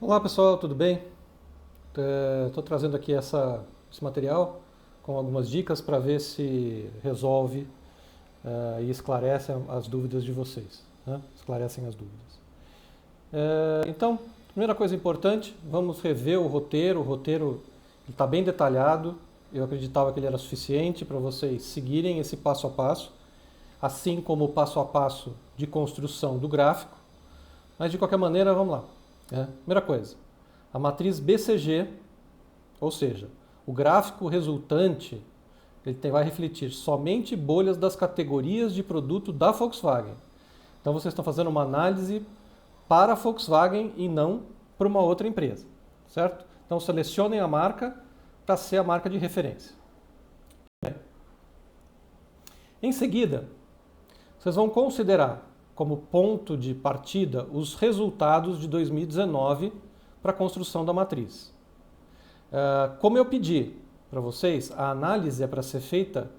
Olá pessoal, tudo bem? Estou trazendo aqui esse material com algumas dicas para ver se resolve e esclarece as dúvidas de vocês, né? Esclarecem as dúvidas. Então, primeira coisa importante, vamos rever o roteiro. O roteiro está bem detalhado. Eu acreditava que ele era suficiente para vocês seguirem esse passo a passo, assim como o passo a passo de construção do gráfico. Mas de qualquer maneira, vamos lá. Primeira coisa, a matriz BCG, ou seja, o gráfico resultante, vai refletir somente bolhas das categorias de produto da Volkswagen. Então vocês estão fazendo uma análise para a Volkswagen e não para uma outra empresa, certo? Então selecionem a marca para ser a marca de referência. Bem, em seguida, vocês vão considerar como ponto de partida os resultados de 2019 para a construção da matriz. Como eu pedi para vocês, a análise é para ser feita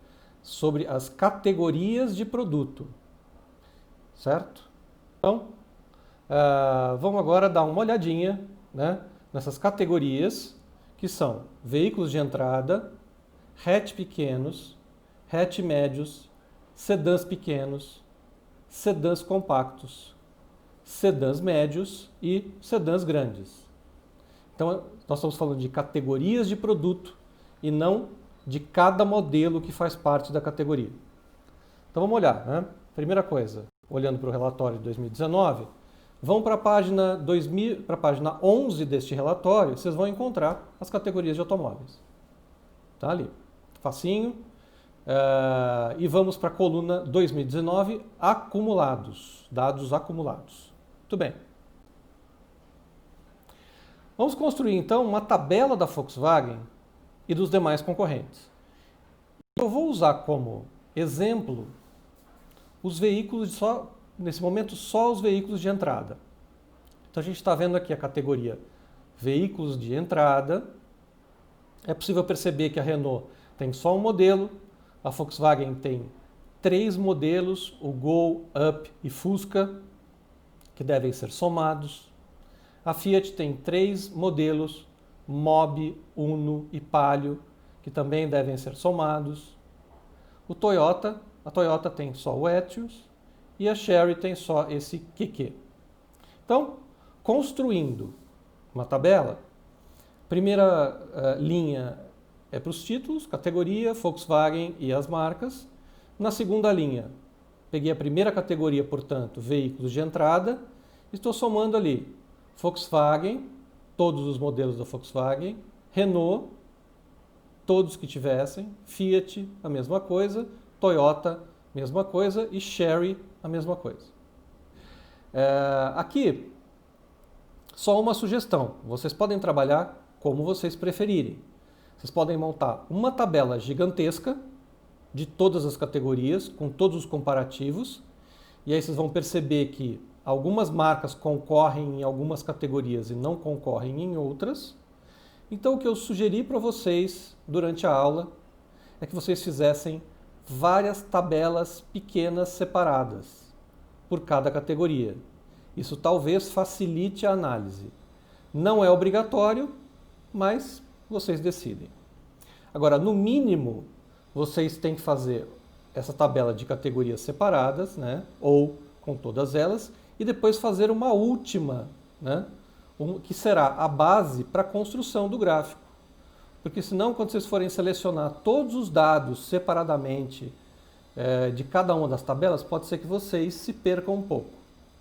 sobre as categorias de produto, certo? Então, vamos agora dar uma olhadinha, né, nessas categorias que são veículos de entrada, hatch pequenos, hatch médios, sedãs pequenos, sedãs compactos, sedãs médios e sedãs grandes. Então, nós estamos falando de categorias de produto e não de cada modelo que faz parte da categoria. Então, vamos olhar, né? Primeira coisa, olhando para o relatório de 2019, vão para a página 11 deste relatório, vocês vão encontrar as categorias de automóveis. Tá ali, facinho. E vamos para a coluna 2019, acumulados, dados acumulados. Muito bem. Vamos construir então uma tabela da Volkswagen e dos demais concorrentes. Eu vou usar como exemplo os veículos, nesse momento só os veículos de entrada. Então a gente está vendo aqui a categoria veículos de entrada. É possível perceber que a Renault tem só um modelo, a Volkswagen tem 3 modelos, o Gol, Up e Fusca, que devem ser somados. A Fiat tem 3 modelos, Mobi, Uno e Palio, que também devem ser somados. A Toyota tem só o Etios e a Chery tem só esse QQ. Então, construindo uma tabela, primeira linha é para os títulos, categoria, Volkswagen e as marcas. Na segunda linha, peguei a primeira categoria, portanto, veículos de entrada, estou somando ali Volkswagen, todos os modelos da Volkswagen, Renault, todos que tivessem, Fiat, a mesma coisa, Toyota, mesma coisa, e Chery, a mesma coisa. Aqui, só uma sugestão, vocês podem trabalhar como vocês preferirem. Vocês podem montar uma tabela gigantesca de todas as categorias, com todos os comparativos, e aí vocês vão perceber que algumas marcas concorrem em algumas categorias e não concorrem em outras. Então o que eu sugeri para vocês durante a aula é que vocês fizessem várias tabelas pequenas separadas por cada categoria. Isso talvez facilite a análise. Não é obrigatório, mas vocês decidem. Agora, no mínimo, vocês têm que fazer essa tabela de categorias separadas, né? Ou com todas elas, e depois fazer uma última, né? Que será a base para a construção do gráfico. Porque senão, quando vocês forem selecionar todos os dados separadamente de cada uma das tabelas, pode ser que vocês se percam um pouco.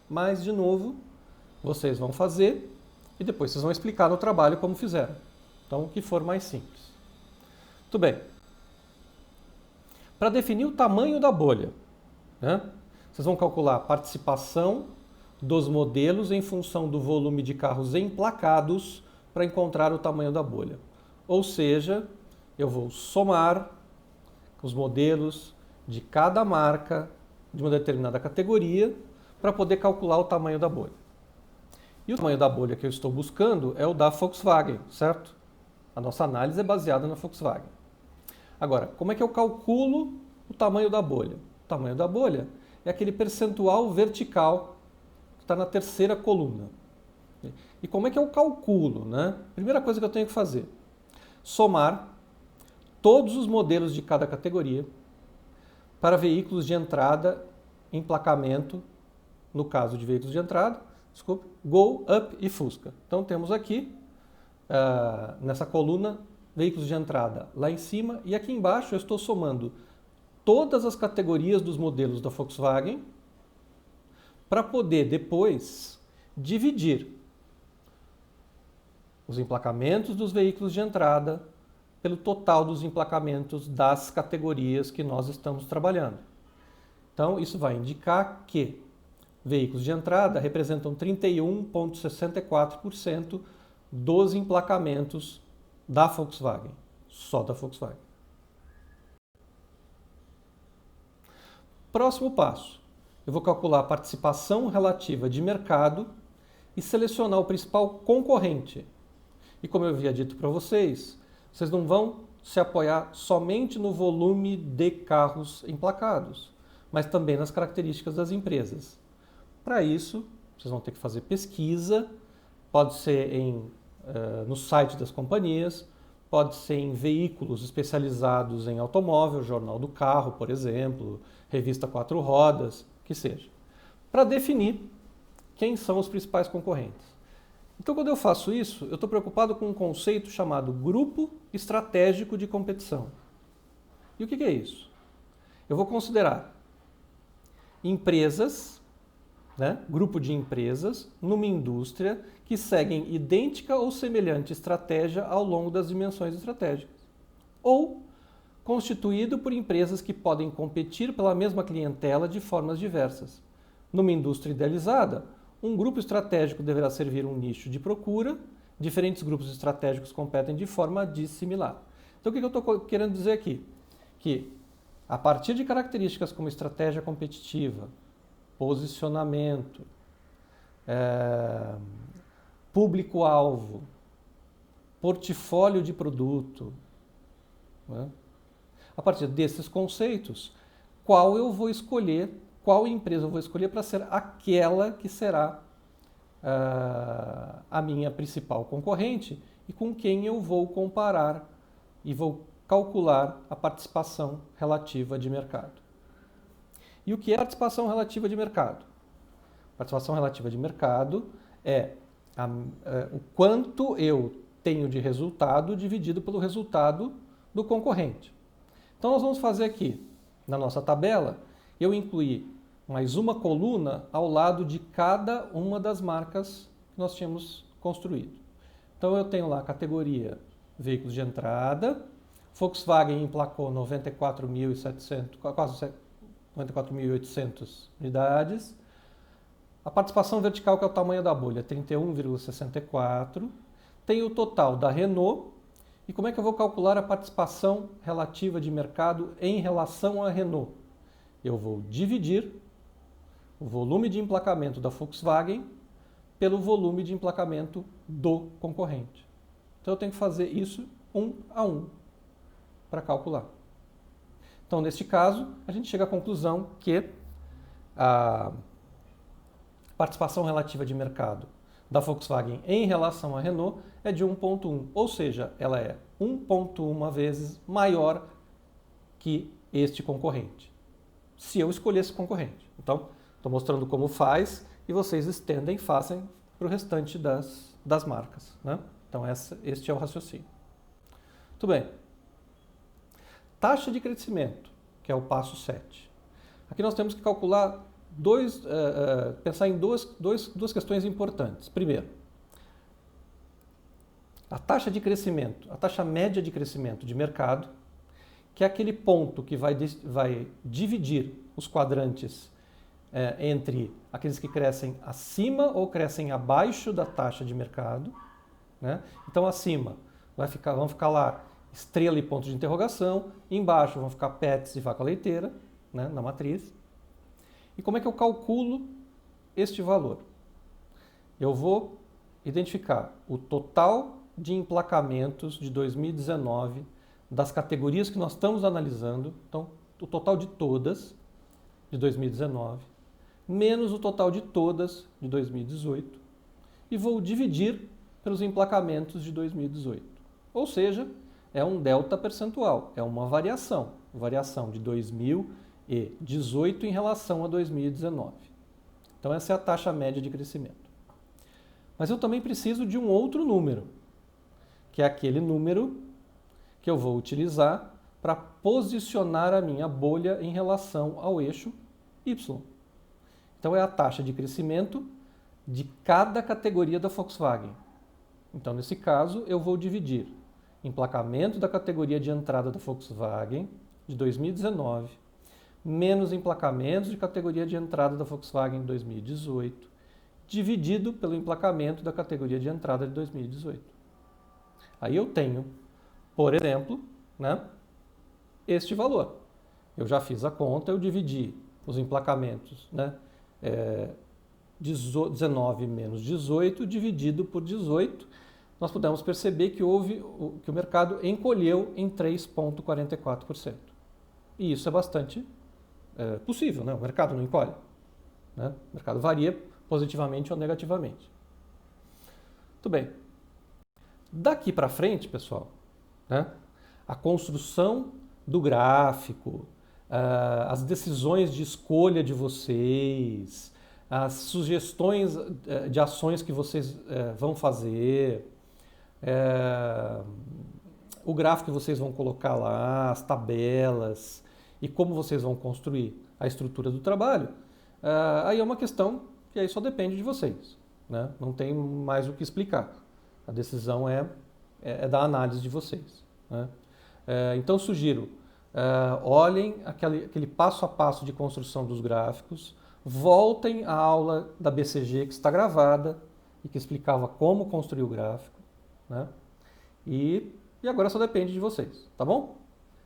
Mas, de novo, vocês vão fazer e depois vocês vão explicar no trabalho como fizeram. Então, o que for mais simples. Muito bem. Para definir o tamanho da bolha, né, vocês vão calcular a participação dos modelos em função do volume de carros emplacados para encontrar o tamanho da bolha. Ou seja, eu vou somar os modelos de cada marca de uma determinada categoria para poder calcular o tamanho da bolha. E o tamanho da bolha que eu estou buscando é o da Volkswagen, certo? A nossa análise é baseada na Volkswagen. Agora, como é que eu calculo o tamanho da bolha? O tamanho da bolha é aquele percentual vertical que está na terceira coluna. E como é que eu calculo, né? Primeira coisa que eu tenho que fazer, somar todos os modelos de cada categoria para veículos de entrada, emplacamento, no caso de veículos de entrada, desculpe, Gol, Up e Fusca. Então temos aqui, nessa coluna, veículos de entrada lá em cima, e aqui embaixo eu estou somando todas as categorias dos modelos da Volkswagen para poder depois dividir os emplacamentos dos veículos de entrada pelo total dos emplacamentos das categorias que nós estamos trabalhando. Então, isso vai indicar que veículos de entrada representam 31,64% dos emplacamentos da Volkswagen, só da Volkswagen. Próximo passo, eu vou calcular a participação relativa de mercado e selecionar o principal concorrente. E como eu havia dito para vocês, vocês não vão se apoiar somente no volume de carros emplacados, mas também nas características das empresas. Para isso, vocês vão ter que fazer pesquisa, pode ser no site das companhias, pode ser em veículos especializados em automóvel, Jornal do Carro, por exemplo, Revista Quatro Rodas, que seja, para definir quem são os principais concorrentes. Então, quando eu faço isso, eu estou preocupado com um conceito chamado Grupo Estratégico de Competição. E o que é isso? Eu vou considerar empresas, grupo de empresas, numa indústria que seguem idêntica ou semelhante estratégia ao longo das dimensões estratégicas. Ou constituído por empresas que podem competir pela mesma clientela de formas diversas. Numa indústria idealizada, um grupo estratégico deverá servir um nicho de procura, diferentes grupos estratégicos competem de forma dissimilar. Então, o que eu estou querendo dizer aqui? Que, a partir de características como estratégia competitiva, posicionamento, público-alvo, portfólio de produto, a partir desses conceitos, qual empresa eu vou escolher para ser aquela que será a minha principal concorrente e com quem eu vou comparar e vou calcular a participação relativa de mercado. E o que é participação relativa de mercado? Participação relativa de mercado é o quanto eu tenho de resultado dividido pelo resultado do concorrente. Então nós vamos fazer aqui, na nossa tabela, eu incluí mais uma coluna ao lado de cada uma das marcas que nós tínhamos construído. Então eu tenho lá a categoria veículos de entrada, Volkswagen emplacou 94.700, quase 94.800 unidades. A participação vertical, que é o tamanho da bolha, 31,64. Tem o total da Renault. E como é que eu vou calcular a participação relativa de mercado em relação à Renault? Eu vou dividir o volume de emplacamento da Volkswagen pelo volume de emplacamento do concorrente. Então eu tenho que fazer isso 1 a 1 para calcular. Então, neste caso, a gente chega à conclusão que a participação relativa de mercado da Volkswagen em relação à Renault é de 1,1, ou seja, ela é 1,1 vezes maior que este concorrente, se eu escolher esse concorrente. Então, estou mostrando como faz e vocês estendem e fazem para o restante das marcas. Então, este é o raciocínio. Muito bem. Taxa de crescimento, que é o passo 7. Aqui nós temos que calcular pensar em duas questões importantes. Primeiro, a taxa de crescimento, a taxa média de crescimento de mercado, que é aquele ponto que vai dividir os quadrantes entre aqueles que crescem acima ou crescem abaixo da taxa de mercado. Então, acima vão ficar lá estrela e ponto de interrogação, embaixo vão ficar pets e vaca leiteira, na matriz. E como é que eu calculo este valor? Eu vou identificar o total de emplacamentos de 2019 das categorias que nós estamos analisando, então o total de todas de 2019, menos o total de todas de 2018, e vou dividir pelos emplacamentos de 2018. Ou seja, é um delta percentual, é uma variação de 2018 em relação a 2019. Então essa é a taxa média de crescimento. Mas eu também preciso de um outro número, que é aquele número que eu vou utilizar para posicionar a minha bolha em relação ao eixo Y. Então é a taxa de crescimento de cada categoria da Volkswagen. Então, nesse caso, eu vou dividir emplacamento da categoria de entrada da Volkswagen de 2019 menos emplacamentos de categoria de entrada da Volkswagen de 2018, dividido pelo emplacamento da categoria de entrada de 2018. Aí eu tenho, por exemplo, né, este valor. Eu já fiz a conta, eu dividi os emplacamentos, né, 19 menos 18 dividido por 18, nós pudemos perceber que o mercado encolheu em 3,44%. E isso é bastante possível, né? O mercado não encolhe, né? O mercado varia positivamente ou negativamente. Muito bem. Daqui para frente, pessoal, né, a construção do gráfico, as decisões de escolha de vocês, as sugestões de ações que vocês vão fazer, o gráfico que vocês vão colocar lá, as tabelas e como vocês vão construir a estrutura do trabalho, aí é uma questão que aí só depende de vocês, né? Não tem mais o que explicar. A decisão é da análise de vocês, né? Então sugiro, olhem aquele passo a passo de construção dos gráficos, voltem à aula da BCG que está gravada e que explicava como construir o gráfico, né? E agora só depende de vocês, tá bom?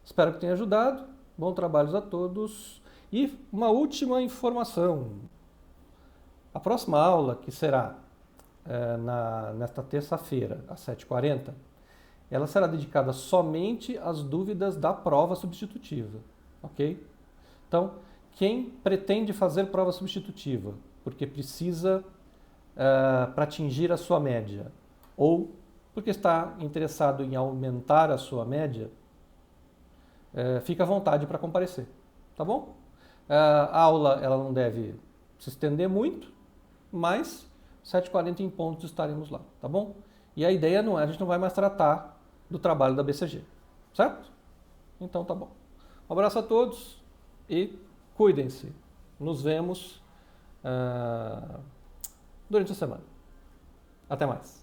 Espero que tenha ajudado. Bom trabalho a todos. E uma última informação. A próxima aula, que será nesta terça-feira, às 7h40, ela será dedicada somente às dúvidas da prova substitutiva, ok? Então, quem pretende fazer prova substitutiva, porque precisa para atingir a sua média, ou porque está interessado em aumentar a sua média, fica à vontade para comparecer, tá bom? A aula ela não deve se estender muito, mas 7h40 em pontos estaremos lá, tá bom? E a ideia não é, a gente não vai mais tratar do trabalho da BCG, certo? Então tá bom. Um abraço a todos e cuidem-se. Nos vemos durante a semana. Até mais.